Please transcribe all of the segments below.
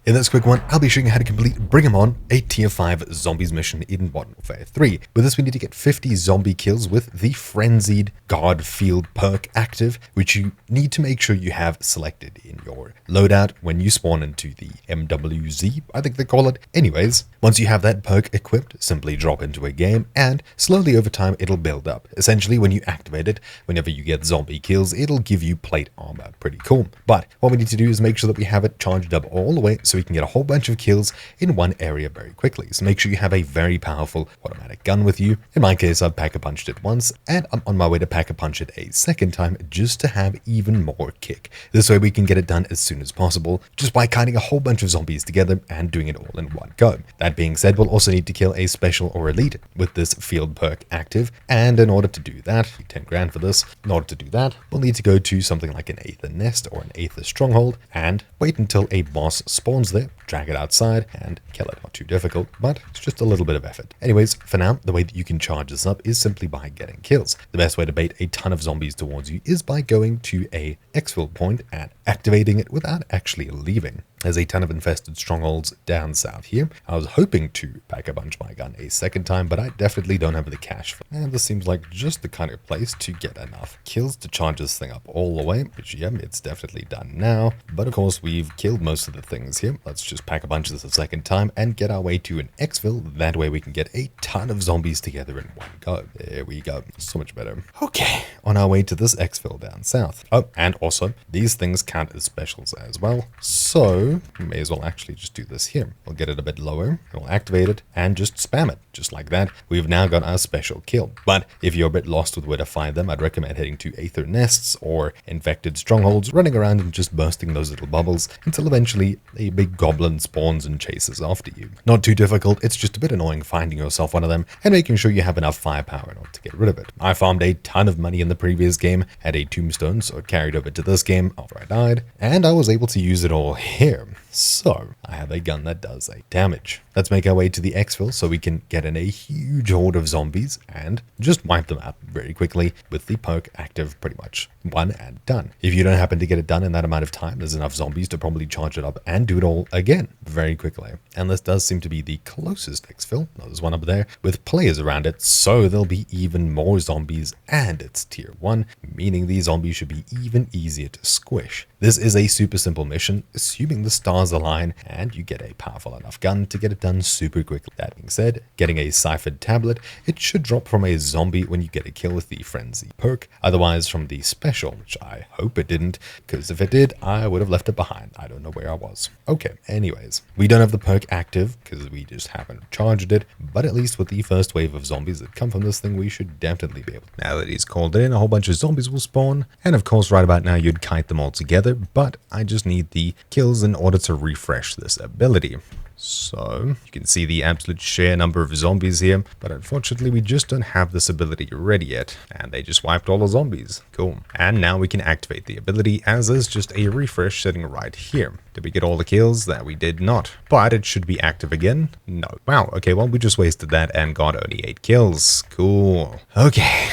In this quick one, I'll be showing you how to complete Bring 'em On, a tier 5 zombies mission in Modern Warfare 3. With this we need to get 50 zombie kills with the Frenzied Guard Field perk active, which you need to make sure you have selected in your loadout when you spawn into the MWZ, I think they call it. Anyways, once you have that perk equipped, simply drop into a game and slowly over time it'll build up. Essentially when you activate it, whenever you get zombie kills, it'll give you plate armor. Pretty cool. But what we need to do is make sure that we have it charged up all the way so we can get a whole bunch of kills in one area very quickly. So make sure you have a very powerful automatic gun with you. In my case, I've pack-a-punched it once and I'm on my way to pack-a-punch it a second time just to have even more kick. This way we can get it done as soon as possible just by kiting a whole bunch of zombies together and doing it all in one go. That being said, we'll also need to kill a special or elite with this field perk active, and in order to do that, 10 grand for this, in order to do that, we'll need to go to something like an Aether nest or an Aether stronghold and wait until a boss spawns there, drag it outside and kill it. Not too difficult, but it's just a little bit of effort. Anyways, for now, the way that you can charge this up is simply by getting kills. The best way to bait a ton of zombies towards you is by going to a exfil point and activating it without actually leaving. There's a ton of infested strongholds down south here. I was hoping to pack-a-punch my gun a second time, but I definitely don't have the cash for it. And this seems like just the kind of place to get enough kills to charge this thing up all the way, which yeah, it's definitely done now. But of course, we've killed most of the things here. Let's just pack-a-punch this a second time and get our way to an exfil. That way we can get a ton of zombies together in one go. There we go. So much better. Okay, on our way to this exfil down south. Oh, and also, these things count as specials as well. So we may as well actually just do this here. We'll get it a bit lower, we'll activate it, and just spam it. Just like that, we've now got our special kill. But if you're a bit lost with where to find them, I'd recommend heading to Aether nests or infected strongholds, running around and just bursting those little bubbles until eventually a big goblin spawns and chases after you. Not too difficult, it's just a bit annoying finding yourself one of them and making sure you have enough firepower in order to get rid of it. I farmed a ton of money in the previous game, had a tombstone, so it carried over to this game after I died, and I was able to use it all here. So, I have a gun that does 8 damage. Let's make our way to the exfil so we can get in a huge horde of zombies and just wipe them out very quickly with the perk active pretty much. One and done. If you don't happen to get it done in that amount of time, there's enough zombies to probably charge it up and do it all again very quickly. And this does seem to be the closest exfil. There's one up there with players around it, so there'll be even more zombies and it's tier 1, meaning these zombies should be even easier to squish. This is a super simple mission, assuming the stars align and you get a powerful enough gun to get it done super quickly. That being said, getting a Cyphered Tablet, it should drop from a zombie when you get a kill with the Frenzy perk, otherwise from the special, which I hope it didn't, because if it did, I would have left it behind. I don't know where I was. Okay, anyways, we don't have the perk active because we just haven't charged it, but at least with the first wave of zombies that come from this thing, we should definitely be able to. Now that he's called it in, a whole bunch of zombies will spawn, and of course right about now you'd kite them all together, but I just need the kills in order to refresh this ability. So, you can see the absolute sheer number of zombies here, but unfortunately we just don't have this ability ready yet, and they just wiped all the zombies. Cool. And now we can activate the ability as is just a refresh sitting right here. Did we get all the kills? That we did not, but it should be active again. No. Wow, okay, well we just wasted that and got only 8 kills. Cool. Okay.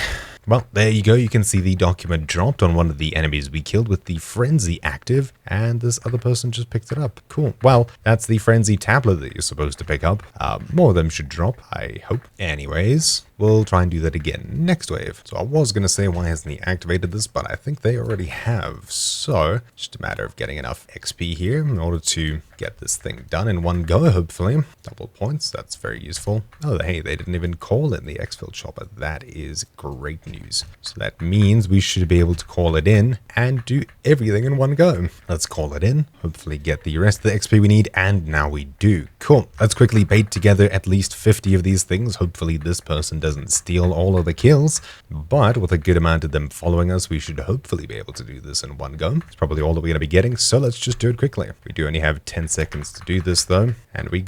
Well, there you go. You can see the document dropped on one of the enemies we killed with the Frenzy active, and this other person just picked it up. Cool. Well, that's the Frenzy tablet that you're supposed to pick up. More of them should drop, I hope. Anyways, we'll try and do that again next wave. So I was going to say, why hasn't he activated this? But I think they already have. So, just a matter of getting enough XP here in order to get this thing done in one go, hopefully. Double points, that's very useful. Oh, hey, they didn't even call in the exfil chopper. That is great news. So that means we should be able to call it in and do everything in one go. Let's call it in, hopefully get the rest of the XP we need, and now we do. Cool. Let's quickly bait together at least 50 of these things. Hopefully this person doesn't steal all of the kills, but with a good amount of them following us, we should hopefully be able to do this in one go. It's probably all that we're going to be getting, so let's just do it quickly. We do only have 10 seconds to do this though, and we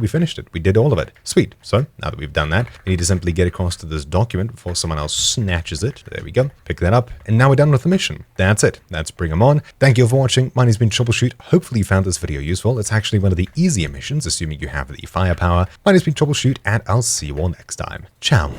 finished it. We did all of it. Sweet. So now that we've done that, we need to simply get across to this document before someone else snatches it. There we go. Pick that up, and now we're done with the mission. That's it. That's Bring 'em On. Thank you for watching. My name's been Troubleshoot. Hopefully you found this video useful. It's actually one of the easier missions, assuming you have the firepower. My name's been Troubleshoot, and I'll see you all next time. Ciao.